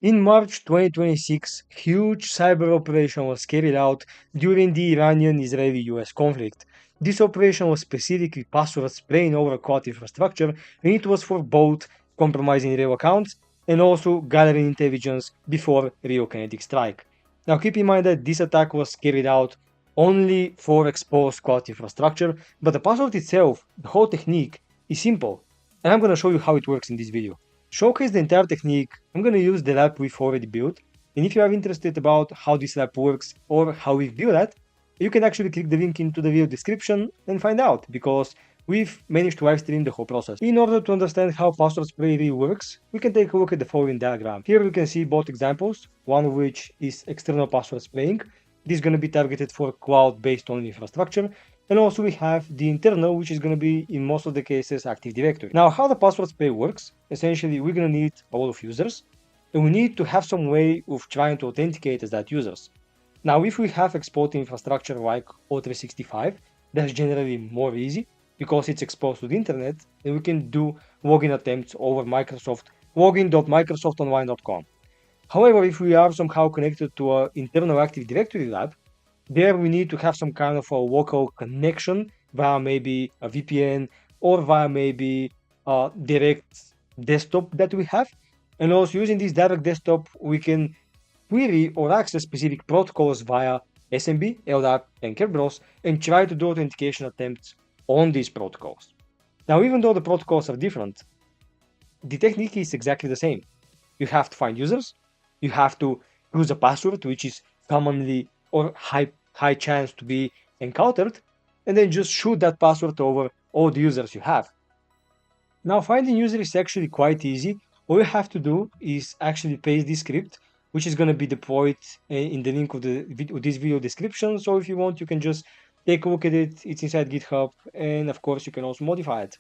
In March 2026, huge cyber operation was carried out during the Iranian-Israeli-US conflict. This operation was specifically password spraying over cloud infrastructure, and it was for both compromising real accounts and also gathering intelligence before real kinetic strike. Now keep in mind that this attack was carried out only for exposed cloud infrastructure, but the password itself, the whole technique, is simple, and I'm going to show you how it works in this video. To showcase the entire technique, I'm going to use the lab we've already built, and if you are interested about how this lab works or how we've built that, you can actually click the link into the video description and find out, because we've managed to live stream the whole process. In order to understand how password spray really works, we can take a look at the following diagram. Here we can see both examples, one of which is external password spraying. This is going to be targeted for cloud-based only infrastructure, and also we have the internal, which is going to be in most of the cases Active Directory. Now, how the password spray works, essentially we're going to need a lot of users, and we need to have some way of trying to authenticate as that users. Now, if we have exposed infrastructure like O365, that's generally more easy because it's exposed to the internet, and we can do login attempts over Microsoft login.microsoftonline.com. However, if we are somehow connected to an internal Active Directory lab, there we need to have some kind of a local connection via maybe a VPN or via maybe a direct desktop that we have. And also using this direct desktop, we can query or access specific protocols via SMB, LDAP, and Kerberos and try to do authentication attempts on these protocols. Now, even though the protocols are different, the technique is exactly the same. You have to find users, you have to use a password which is commonly or high chance to be encountered, and then just shoot that password over all the users you have. Now, finding users is actually quite easy. All you have to do is actually paste this script, which is going to be deployed in the link of this video description. So if you want, you can just take a look at it. It's inside GitHub, and of course you can also modify it.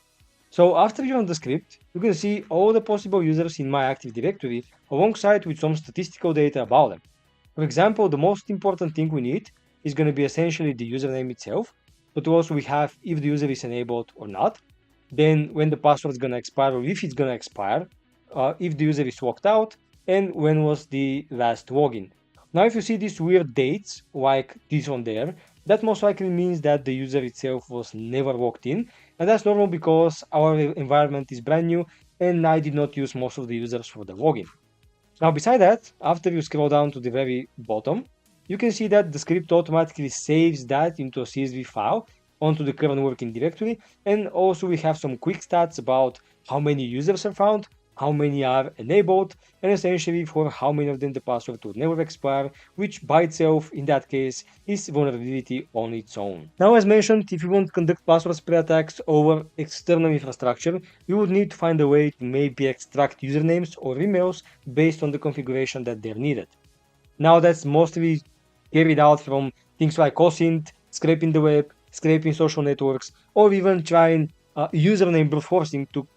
So after you run the script, you can see all the possible users in my Active Directory alongside with some statistical data about them. For example, the most important thing we need is going to be essentially the username itself, but also we have if the user is enabled or not, then when the password is going to expire or if it's going to expire, if the user is logged out, and when was the last login. Now if you see these weird dates like this one there, that most likely means that the user itself was never logged in, and that's normal because our environment is brand new and I did not use most of the users for the login. Now beside that, after you scroll down to the very bottom, you can see that the script automatically saves that into a CSV file onto the current working directory, and also we have some quick stats about how many users are found, how many are enabled, and essentially for how many of them the password would never expire, which by itself, in that case, is vulnerability on its own. Now, as mentioned, if you want to conduct password spray attacks over external infrastructure, you would need to find a way to maybe extract usernames or emails based on the configuration that they're needed. Now, that's mostly carried out from things like OSINT, scraping the web, scraping social networks, or even trying username brute forcing to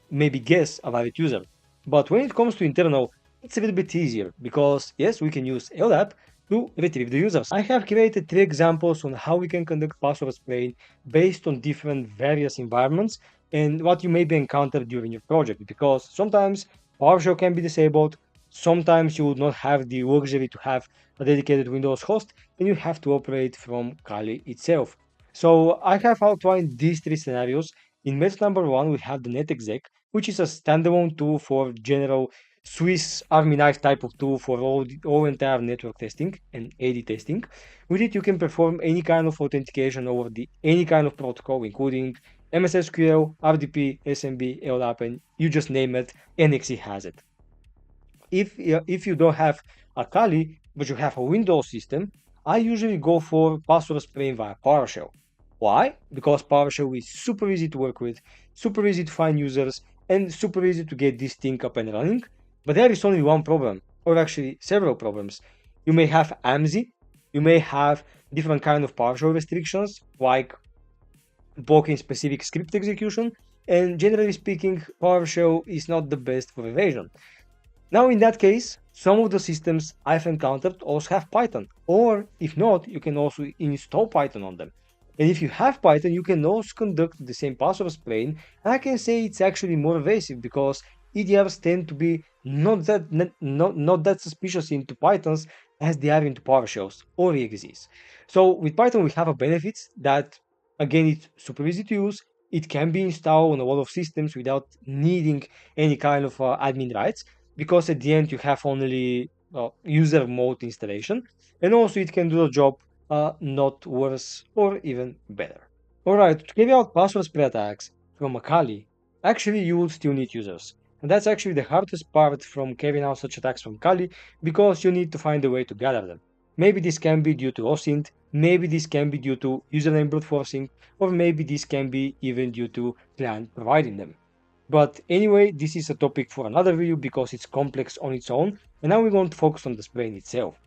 maybe guess a valid user. But when it comes to internal, it's a little bit easier because yes, we can use LDAP to retrieve the users. I have created 3 examples on how we can conduct password spraying based on different various environments and what you maybe encounter during your project, because sometimes PowerShell can be disabled, sometimes you would not have the luxury to have a dedicated Windows host and you have to operate from Kali itself. So I have outlined these 3 scenarios. In method number 1, we have the NetExec, which is a standalone tool for general Swiss Army knife type of tool for all entire network testing and AD testing. With it, you can perform any kind of authentication over any kind of protocol, including MS SQL, RDP, SMB, LDAP, and you just name it, NXE has it. If you don't have a Kali, but you have a Windows system, I usually go for password spraying via PowerShell. Why? Because PowerShell is super easy to work with, super easy to find users, and super easy to get this thing up and running. But there is only one problem, or actually several problems. You may have AMSI, you may have different kind of PowerShell restrictions, like blocking specific script execution, and generally speaking, PowerShell is not the best for evasion. Now in that case, some of the systems I've encountered also have Python, or if not, you can also install Python on them. And if you have Python, you can also conduct the same password spraying, and I can say it's actually more evasive because EDRs tend to be not that suspicious into Pythons as they are into PowerShells or exes. So with Python, we have a benefits that, again, it's super easy to use. It can be installed on a lot of systems without needing any kind of admin rights, because at the end you have only user mode installation, and also it can do the job not worse or even better. Alright, to carry out password spread attacks from a Kali, actually you will still need users. And that's actually the hardest part from carrying out such attacks from Kali, because you need to find a way to gather them. Maybe this can be due to OSINT, maybe this can be due to username brute forcing, or maybe this can be even due to client providing them. But anyway, this is a topic for another video because it's complex on its own, and now we're going to focus on the spraying itself.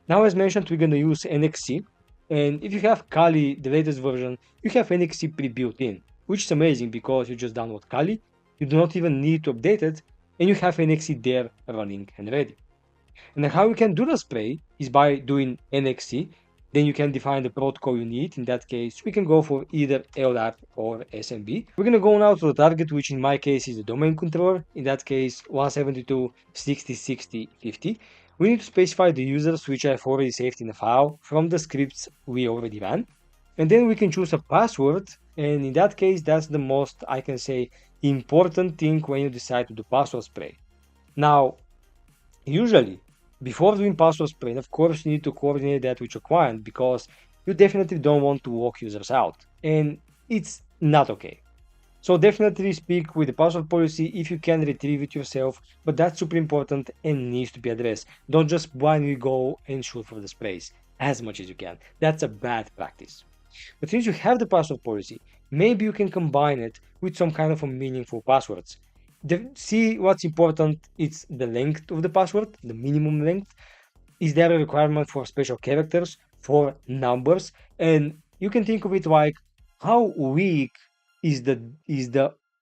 Now, as mentioned, we're going to use NXC, and if you have Kali, the latest version, you have NXC pre-built in, which is amazing because you just download Kali, you do not even need to update it, and you have NXC there running and ready. And how you can do the spray is by doing NXC. Then you can define the protocol you need. In that case, we can go for either LDAP or SMB. We're going to go now to the target, which in my case is the domain controller. In that case, 172.60.60.50. We need to specify the users, which I've already saved in the file from the scripts we already ran. And then we can choose a password. And in that case, that's the most, I can say, important thing when you decide to do password spray. Now, usually, before doing password spray, of course, you need to coordinate that with your client, because you definitely don't want to lock users out, and it's not okay. So definitely speak with the password policy if you can retrieve it yourself, but that's super important and needs to be addressed. Don't just blindly go and shoot for the sprays as much as you can. That's a bad practice. But since you have the password policy, maybe you can combine it with some kind of a meaningful passwords. See what's important, it's the length of the password, the minimum length. Is there a requirement for special characters, for numbers? And you can think of it like, how weak is the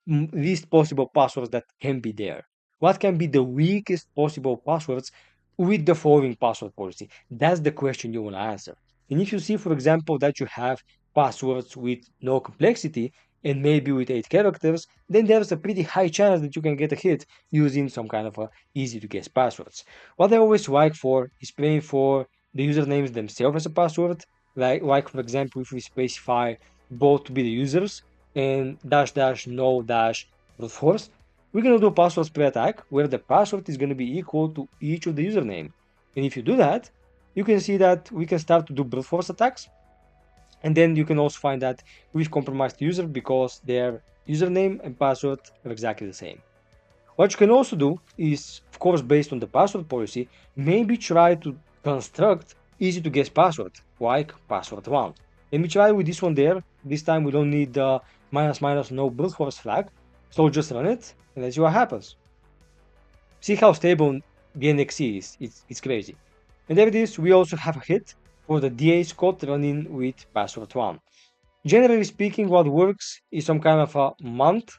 least possible passwords that can be there? What can be the weakest possible passwords with the following password policy? That's the question you want to answer. And if you see, for example, that you have passwords with no complexity and maybe with 8 characters, then there's a pretty high chance that you can get a hit using some kind of easy to guess passwords. What I always like for is praying for the usernames themselves as a password. Like for example, if we specify both to be the users and dash dash no dash brute force, we're going to do a password spray attack where the password is going to be equal to each of the username. And if you do that, you can see that we can start to do brute force attacks. And then you can also find that we've compromised the user because their username and password are exactly the same. What you can also do is, of course, based on the password policy, maybe try to construct easy to guess password, like password1. Let me try with this one there. This time we don't need the -- no brute force flag. So just run it and let's see what happens. See how stable the NXC is. It's crazy. And there it is. We also have a hit for the DA code running with password1. Generally speaking, what works is some kind of a month,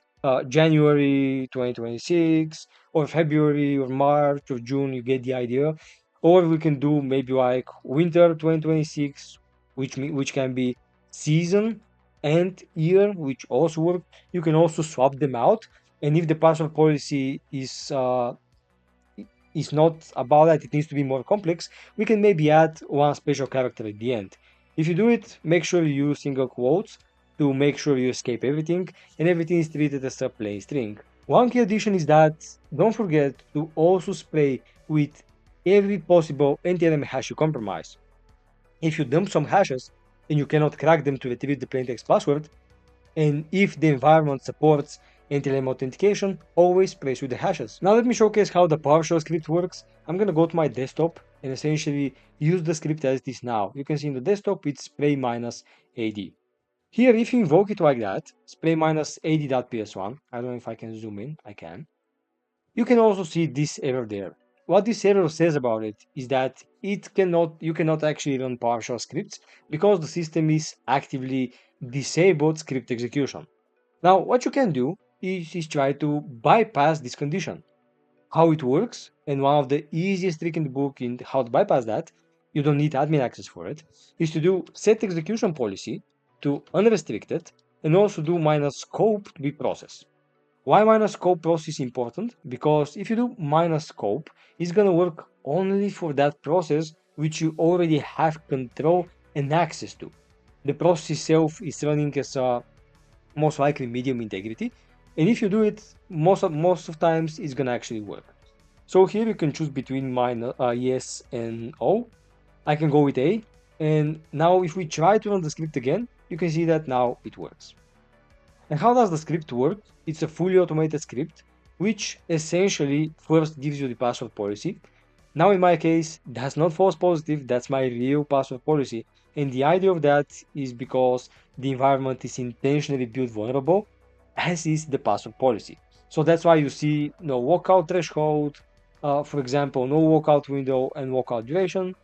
January 2026, or February, or March, or June, you get the idea. Or we can do maybe like winter 2026, which can be season and year, which also work. You can also swap them out. And if the password policy is not about that, it needs to be more complex, we can maybe add one special character at the end. If you do it, make sure you use single quotes to make sure you escape everything, and everything is treated as a plain string. One key addition is that don't forget to also spray with every possible NTLM hash you compromise. If you dump some hashes and you cannot crack them to retrieve the plaintext password, and if the environment supports NTLM authentication, always place with the hashes. Now let me showcase how the PowerShell script works. I'm gonna go to my desktop and essentially use the script as it is now. You can see in the desktop it's spray -ad. Here, if you invoke it like that, spray -ad.ps1, I don't know if I can zoom in, I can. You can also see this error there. What this error says about it is that you cannot actually run PowerShell scripts because the system is actively disabled script execution. Now, what you can do is try to bypass this condition. How it works, and one of the easiest trick in the book in how to bypass that, you don't need admin access for it, is to do set execution policy to unrestricted and also do -scope to be process. Why minus scope process is important? Because if you do minus scope, it's gonna work only for that process which you already have control and access to. The process itself is running as a most likely medium integrity, and if you do it most of times, it's gonna actually work. So here you can choose between yes and O. I can go with A, and now if we try to run the script again, you can see that now it works. And how does the script work? It's a fully automated script, which essentially first gives you the password policy. Now in my case, that's not false positive, that's my real password policy. And the idea of that is because the environment is intentionally built vulnerable, as is the password policy. So that's why you see no walkout threshold, for example, no walkout window and walkout duration,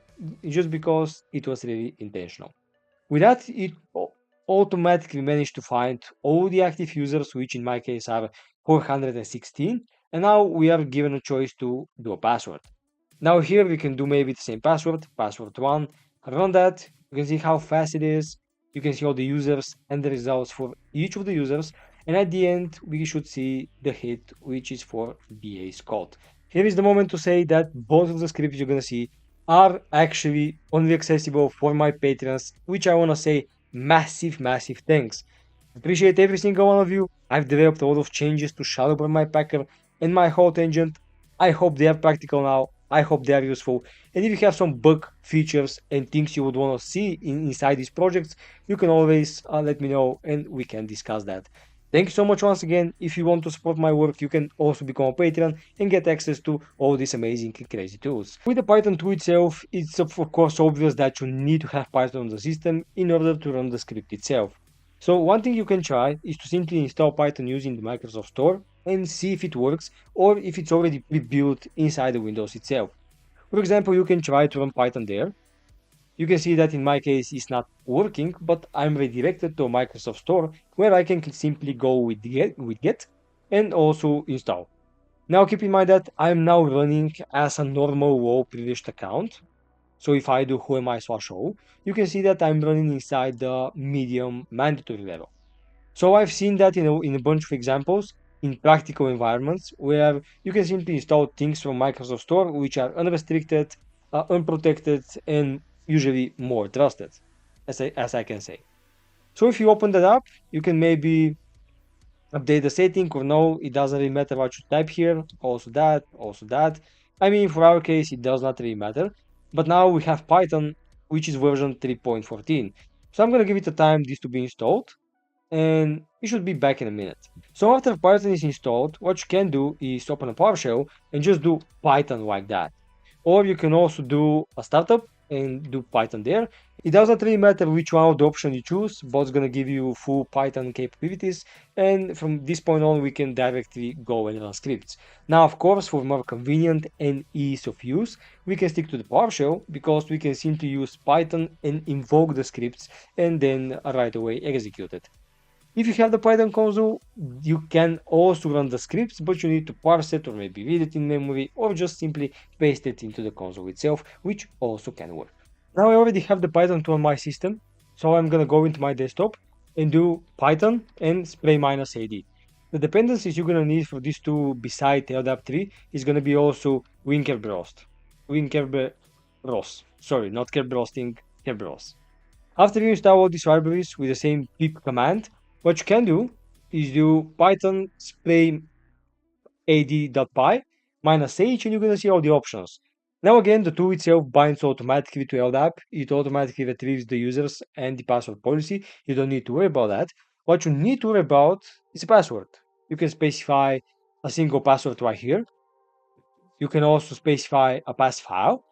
just because it was really intentional. With that, it automatically managed to find all the active users, which in my case are 416, and now we are given a choice to do a password. Now here we can do maybe the same password, password1, run that, you can see how fast it is, you can see all the users and the results for each of the users, and at the end we should see the hit, which is for BA's code. Here is the moment to say that both of the scripts you're gonna see are actually only accessible for my patrons, which I wanna say massive thanks. Appreciate every single one of you. I've developed a lot of changes to sharpen my packer and my whole tangent. I hope they are practical now. I hope they are useful. And if you have some bug features and things you would want to see inside these projects, you can always let me know and we can discuss that. Thank you so much once again. If you want to support my work, you can also become a Patreon and get access to all these amazing and crazy tools. With the Python 2 itself, it's of course obvious that you need to have Python on the system in order to run the script itself. So one thing you can try is to simply install Python using the Microsoft Store and see if it works or if it's already pre-built inside the Windows itself. For example, you can try to run Python there. You can see that in my case it's not working, but I'm redirected to a Microsoft Store where I can simply go with get and also install. Now keep in mind that I'm now running as a normal WoW privileged account. So if I do whoami/o, you can see that I'm running inside the medium mandatory level. So I've seen that in a bunch of examples in practical environments where you can simply install things from Microsoft Store which are unrestricted, unprotected, and usually more trusted, as I can say. So if you open that up, you can maybe update the setting or no, it doesn't really matter what you type here, also that, also that. I mean, for our case, it does not really matter. But now we have Python, which is version 3.14. So I'm going to give it a time this to be installed, and it should be back in a minute. So after Python is installed, what you can do is open a PowerShell and just do Python like that. Or you can also do a startup and do Python there. It doesn't really matter which one of the options you choose, both gonna give you full Python capabilities, and from this point on we can directly go and run scripts. Now of course, for more convenient and ease of use, we can stick to the PowerShell because we can simply use Python and invoke the scripts and then right away execute it. If you have the Python console, you can also run the scripts, but you need to parse it or maybe read it in memory or just simply paste it into the console itself, which also can work. Now I already have the Python 2 on my system, so I'm gonna go into my desktop and do Python and spray -ad. The dependencies you're gonna need for these two beside LDAP 3 is gonna be also Winkerberos. Sorry, not Kerberosting, Kerberos. After you install all these libraries with the same pip command, what you can do is do python spray ad.py -h and you're going to see all the options. Now again, the tool itself binds automatically to LDAP. It automatically retrieves the users and the password policy. You don't need to worry about that. What you need to worry about is a password. You can specify a single password right here. You can also specify a pass file.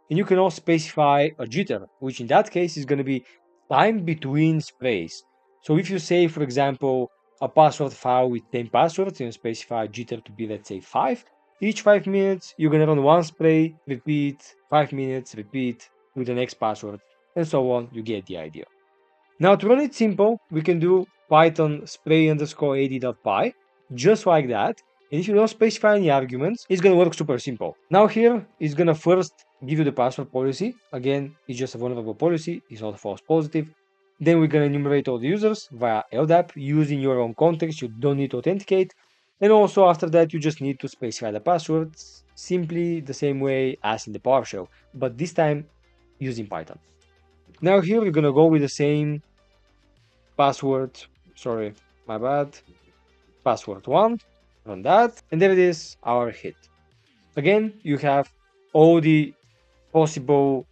And you can also specify a jitter, which in that case is going to be time between sprays. So if you say, for example, a password file with 10 passwords and specify jitter to be, let's say, 5, each 5 minutes, you're going to run one spray, repeat, 5 minutes, repeat with the next password, and so on. You get the idea. Now, to run it simple, we can do python spray underscore ad.py, just like that. And if you don't specify any arguments, it's going to work super simple. Now here, it's going to first give you the password policy. Again, it's just a vulnerable policy. It's not a false positive. Then we're going to enumerate all the users via LDAP using your own context. You don't need to authenticate. And also after that, you just need to specify the password simply the same way as in the PowerShell, but this time using Python. Now here we're gonna go with the same password, sorry, my bad, password 1, run that, and there it is, our hit. Again, you have all the possible,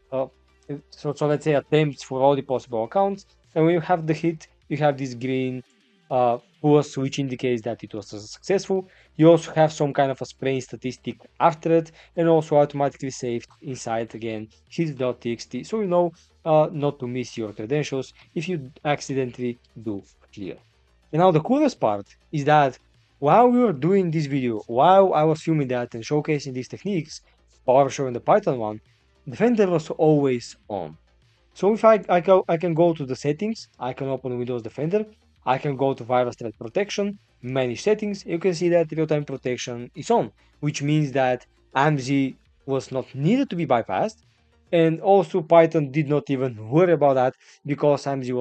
so let's say attempts for all the possible accounts, and when you have the hit, you have this green plus, which indicates that it was successful. You also have some kind of a spraying statistic after it, and also automatically saved inside again hit.txt, so you know not to miss your credentials if you accidentally do clear. And now the coolest part is that while we were doing this video, while I was filming that and showcasing these techniques, PowerShell and the Python one, Defender was always on. So if I can go to the settings, I can open Windows Defender, I can go to virus threat protection, manage settings, you can see that real-time protection is on, which means that AMZ was not needed to be bypassed, and also Python did not even worry about that because AMZ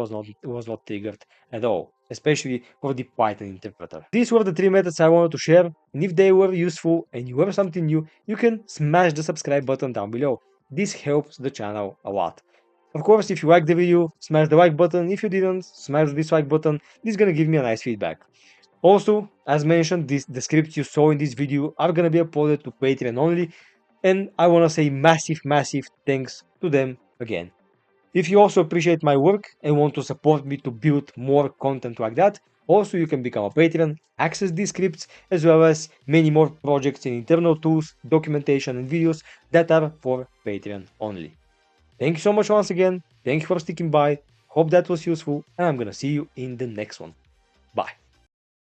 was not triggered at all, especially for the Python interpreter. These were the 3 methods I wanted to share, and if they were useful and you learned something new, you can smash the subscribe button down below. This helps the channel a lot. Of course, if you liked the video, smash the like button. If you didn't, smash the dislike button. This is gonna give me a nice feedback. Also, as mentioned, the scripts you saw in this video are gonna be uploaded to Patreon only, and I wanna say massive thanks to them again. If you also appreciate my work and want to support me to build more content like that, also you can become a Patreon, access these scripts, as well as many more projects and internal tools, documentation and videos that are for Patreon only. Thank you so much once again. Thank you for sticking by. Hope that was useful, and I'm gonna see you in the next one. Bye.